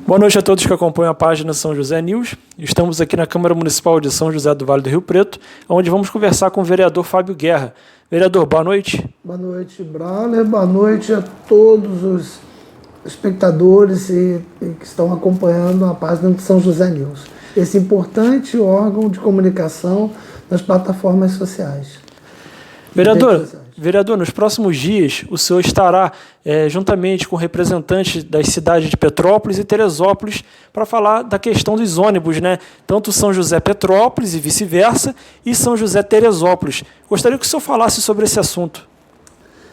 Boa noite a todos que acompanham a página São José News. Estamos aqui na Câmara Municipal de São José do Vale do Rio Preto, onde vamos conversar com o vereador Fábio Guerra. Vereador, boa noite. Boa noite, Brauner. Boa noite a todos os espectadores que estão acompanhando a página de São José News. Esse importante órgão de comunicação nas plataformas sociais. Vereador, nos próximos dias o senhor estará juntamente com representantes das cidades de Petrópolis e Teresópolis para falar da questão dos ônibus, né? Tanto São José Petrópolis e vice-versa e São José Teresópolis. Gostaria que o senhor falasse sobre esse assunto.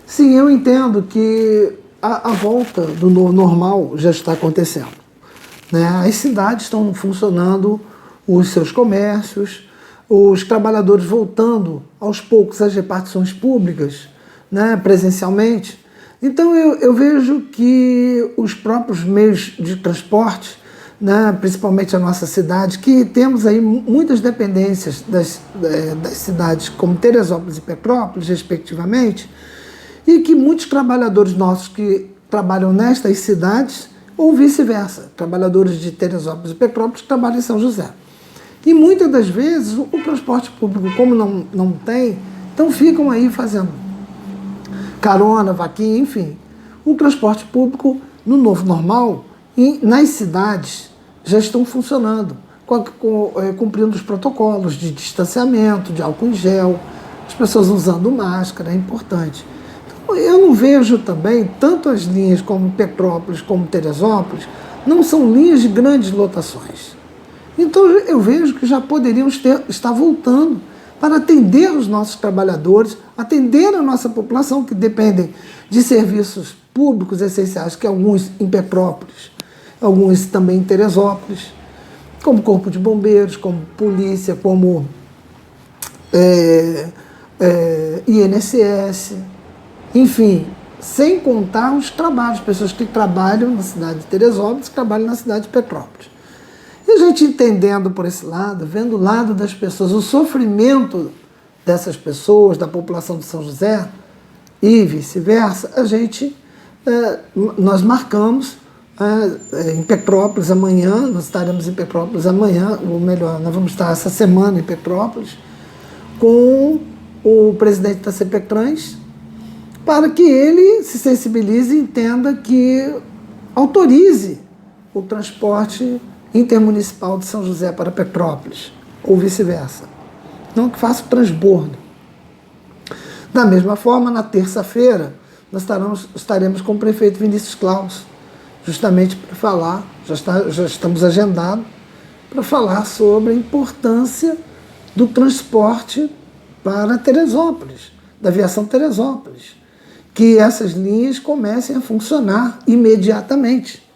Sim, eu entendo que a volta do novo normal já está acontecendo, né? As cidades estão funcionando, os seus comércios, os trabalhadores voltando aos poucos às repartições públicas, né, presencialmente. Então eu vejo que os próprios meios de transporte, né, principalmente a nossa cidade, que temos aí muitas dependências das cidades como Teresópolis e Petrópolis, respectivamente, e que muitos trabalhadores nossos que trabalham nestas cidades, ou vice-versa, trabalhadores de Teresópolis e Petrópolis que trabalham em São José. E muitas das vezes o transporte público, como não tem, então ficam aí fazendo carona, vaquinha, enfim. O transporte público no novo normal, nas cidades, já estão funcionando, cumprindo os protocolos de distanciamento, de álcool em gel, as pessoas usando máscara, é importante. Então, eu não vejo também, tanto as linhas como Petrópolis como Teresópolis, não são linhas de grandes lotações. Então eu vejo que já poderíamos estar voltando para atender os nossos trabalhadores, atender a nossa população que dependem de serviços públicos essenciais, que alguns em Petrópolis, alguns também em Teresópolis, como Corpo de Bombeiros, como Polícia, como INSS, enfim, sem contar os trabalhos, pessoas que trabalham na cidade de Teresópolis e trabalham na cidade de Petrópolis. E a gente entendendo por esse lado, vendo o lado das pessoas, o sofrimento dessas pessoas, da população de São José e vice-versa, nós marcamos em Petrópolis amanhã, nós estaremos em Petrópolis amanhã, ou melhor, nós vamos estar essa semana em Petrópolis, com o presidente da CPTrans, para que ele se sensibilize e entenda que autorize o transporte intermunicipal de São José para Petrópolis, ou vice-versa. Não que faça o transbordo. Da mesma forma, na terça-feira, nós estaremos com o prefeito Vinícius Claus, justamente para falar, já estamos agendados, para falar sobre a importância do transporte para Teresópolis, da aviação Teresópolis, que essas linhas comecem a funcionar imediatamente.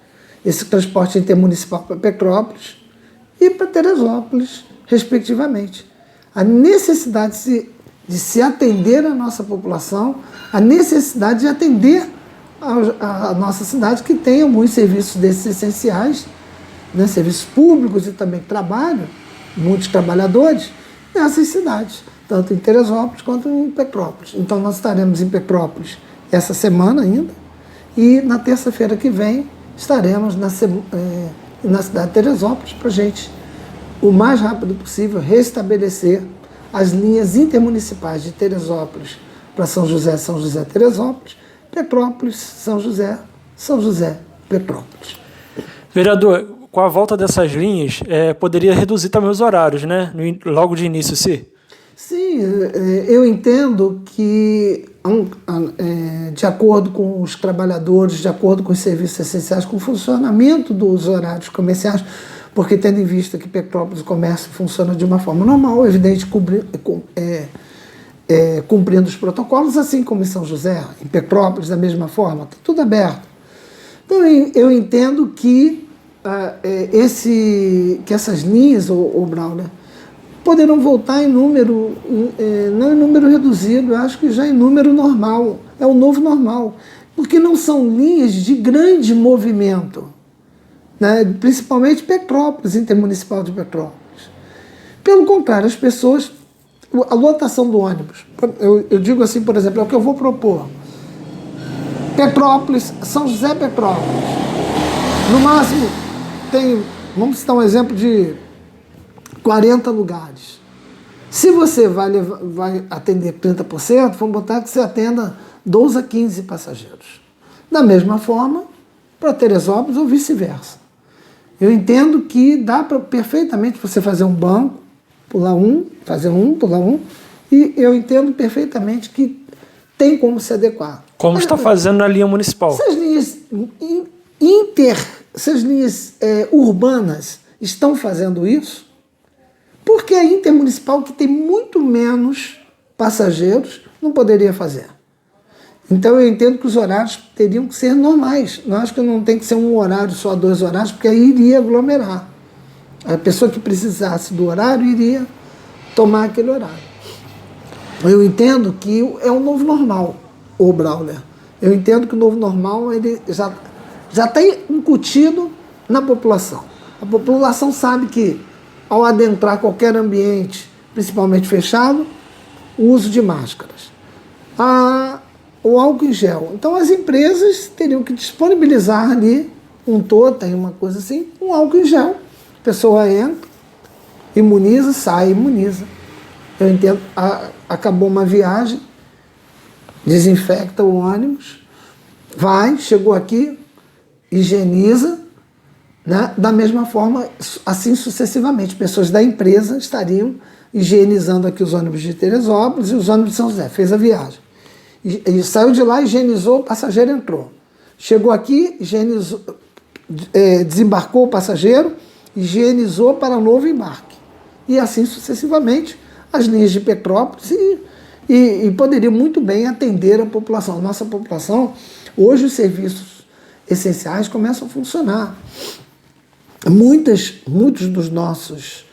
Esse transporte intermunicipal para Petrópolis e para Teresópolis, respectivamente. A necessidade de se atender à nossa população, a necessidade de atender a nossa cidade, que tem alguns serviços desses essenciais, né, serviços públicos e também trabalho, muitos trabalhadores, nessas cidades, tanto em Teresópolis quanto em Petrópolis. Então nós estaremos em Petrópolis essa semana ainda, e na terça-feira que vem estaremos na cidade de Teresópolis para a gente, o mais rápido possível, restabelecer as linhas intermunicipais de Teresópolis para São José, Teresópolis, Petrópolis, São José, Petrópolis. Vereador, com a volta dessas linhas, poderia reduzir também os horários, né? Logo de início, sim? Sim, eu entendo que, de acordo com os trabalhadores, de acordo com os serviços essenciais, com o funcionamento dos horários comerciais, porque tendo em vista que Petrópolis o comércio funciona de uma forma normal, evidente, cumprindo os protocolos, assim como em São José, em Petrópolis da mesma forma, está tudo aberto. Então eu entendo que, que essas linhas, o Brauner, poderão voltar em número, não em número reduzido, eu acho que já em número normal, é o novo normal, porque não são linhas de grande movimento, né? Principalmente Petrópolis, intermunicipal de Petrópolis. Pelo contrário, as pessoas, a lotação do ônibus, eu digo assim, por exemplo, é o que eu vou propor. Petrópolis, São José Petrópolis, no máximo vamos citar um exemplo de 40 lugares. Se você vai atender 30%, vamos botar que você atenda 12 a 15 passageiros. Da mesma forma, para Teresópolis ou vice-versa. Eu entendo que dá para perfeitamente você fazer um banco, pular pular um, e eu entendo perfeitamente que tem como se adequar. Como está fazendo na linha municipal. Se as linhas urbanas estão fazendo isso, por que a intermunicipal, que tem muito menos passageiros, não poderia fazer? Então eu entendo que os horários teriam que ser normais. Eu acho que não tem que ser um horário só, 2 horários, porque aí iria aglomerar. A pessoa que precisasse do horário iria tomar aquele horário. Eu entendo que é um novo normal, o Brauler. Eu entendo que o novo normal ele já está incutido na população. A população sabe que, ao adentrar qualquer ambiente, principalmente fechado, o uso de máscaras. O álcool em gel. Então as empresas teriam que disponibilizar ali um totem, uma coisa assim, um álcool em gel. A pessoa entra, imuniza, sai, imuniza. Eu entendo, acabou uma viagem, desinfecta o ônibus, chegou aqui, higieniza, né? Da mesma forma, assim sucessivamente. Pessoas da empresa estariam higienizando aqui os ônibus de Teresópolis e os ônibus de São José. Fez a viagem. E saiu de lá, higienizou, o passageiro entrou. Chegou aqui, higienizou, desembarcou o passageiro, higienizou para novo embarque. E assim sucessivamente, as linhas de Petrópolis e poderiam muito bem atender a população. Nossa população, hoje os serviços essenciais começam a funcionar. Muitos dos nossos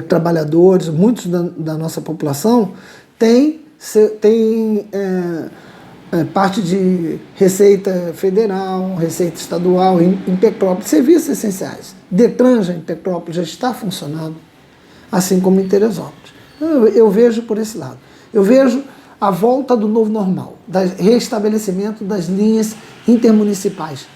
trabalhadores, muitos da nossa população têm parte de Receita Federal, Receita Estadual em Petrópolis, serviços essenciais. Detran em Petrópolis já está funcionando, assim como em Teresópolis. Eu vejo por esse lado. Eu vejo a volta do novo normal, do restabelecimento das linhas intermunicipais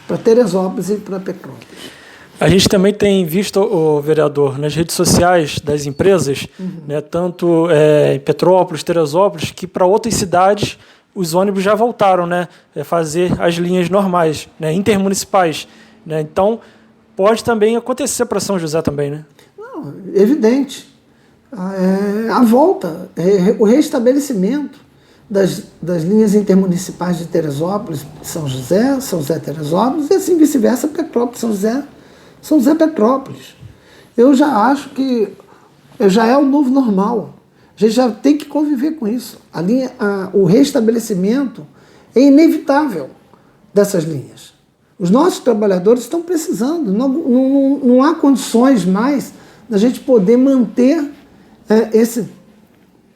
para Teresópolis e para Petrópolis. A gente também tem visto, o vereador, nas redes sociais das empresas, né, tanto em Petrópolis, Teresópolis, que para outras cidades os ônibus já voltaram, né, a fazer as linhas normais, né, intermunicipais. Né, então, pode também acontecer para São José também, né? Não, evidente. A volta, o restabelecimento das linhas intermunicipais de Teresópolis, São José Teresópolis, e assim vice-versa, Petrópolis, São José Petrópolis. Eu já acho que já é o novo normal. A gente já tem que conviver com isso. O restabelecimento é inevitável dessas linhas. Os nossos trabalhadores estão precisando. Não há condições mais da gente poder manter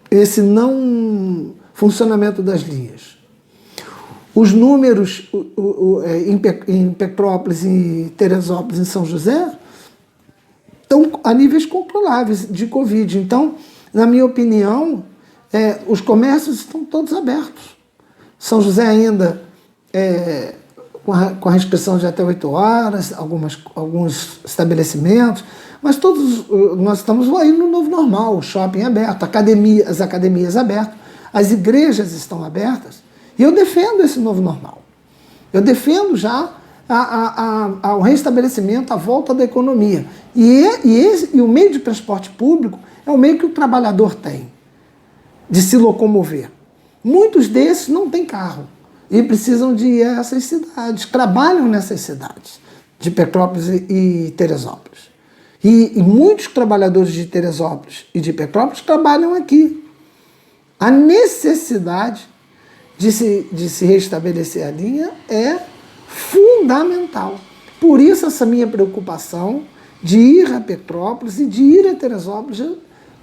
esse não funcionamento das linhas. Os números em Petrópolis e Teresópolis, em São José, estão a níveis controláveis de Covid. Então, na minha opinião, os comércios estão todos abertos. São José ainda com a restrição de até 8 horas, alguns estabelecimentos, mas todos nós estamos aí no novo normal, o shopping aberto, as academias abertas, as igrejas estão abertas, e eu defendo esse novo normal. Eu defendo já o restabelecimento, a volta da economia. E o meio de transporte público é o meio que o trabalhador tem de se locomover. Muitos desses não têm carro e precisam de ir a essas cidades, trabalham nessas cidades, de Petrópolis e Teresópolis. E muitos trabalhadores de Teresópolis e de Petrópolis trabalham aqui. A necessidade de se restabelecer a linha é fundamental. Por isso essa minha preocupação de ir a Petrópolis e de ir a Teresópolis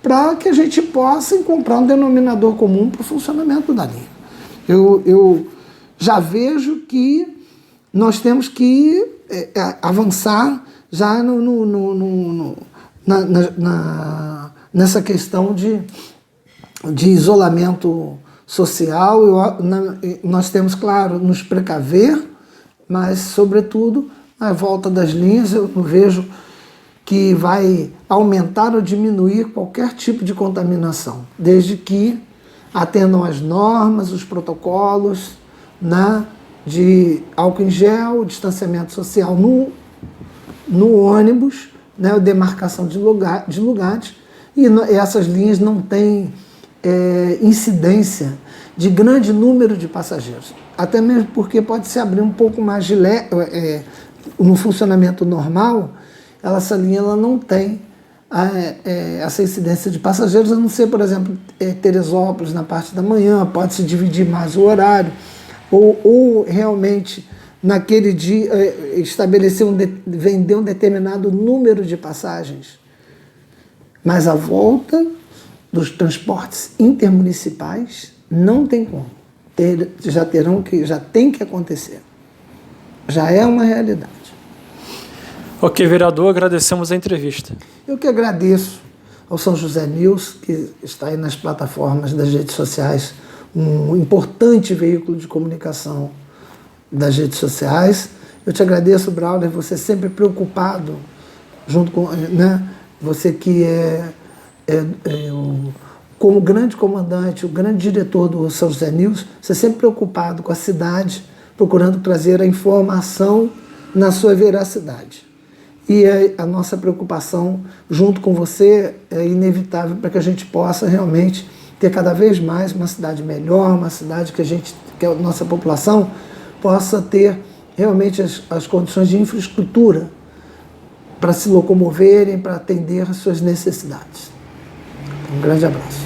para que a gente possa encontrar um denominador comum para o funcionamento da linha. Eu já vejo que nós temos que avançar já nessa questão de isolamento social. Nós temos, claro, nos precaver, mas, sobretudo, a volta das linhas eu não vejo que vai aumentar ou diminuir qualquer tipo de contaminação, desde que atendam às normas, os protocolos, né, de álcool em gel, distanciamento social no ônibus, né, demarcação de lugares, e essas linhas não têm incidência de grande número de passageiros, até mesmo porque pode se abrir um pouco mais de no funcionamento normal, essa linha ela não tem essa incidência de passageiros, a não ser, por exemplo, Teresópolis na parte da manhã, pode se dividir mais o horário, ou realmente naquele dia vender um determinado número de passagens. Mas a volta dos transportes intermunicipais não tem como. Já tem que acontecer. Já é uma realidade. Ok, vereador, agradecemos a entrevista. Eu que agradeço ao São José News, que está aí nas plataformas das redes sociais, um importante veículo de comunicação das redes sociais. Eu te agradeço, Braulio, você sempre preocupado, junto com, né, você que como grande comandante, o grande diretor do São José News, você sempre preocupado com a cidade, procurando trazer a informação na sua veracidade. E a nossa preocupação junto com você é inevitável para que a gente possa realmente ter cada vez mais uma cidade melhor, uma cidade que a nossa população possa ter realmente as condições de infraestrutura para se locomoverem, para atender às suas necessidades. Um grande abraço.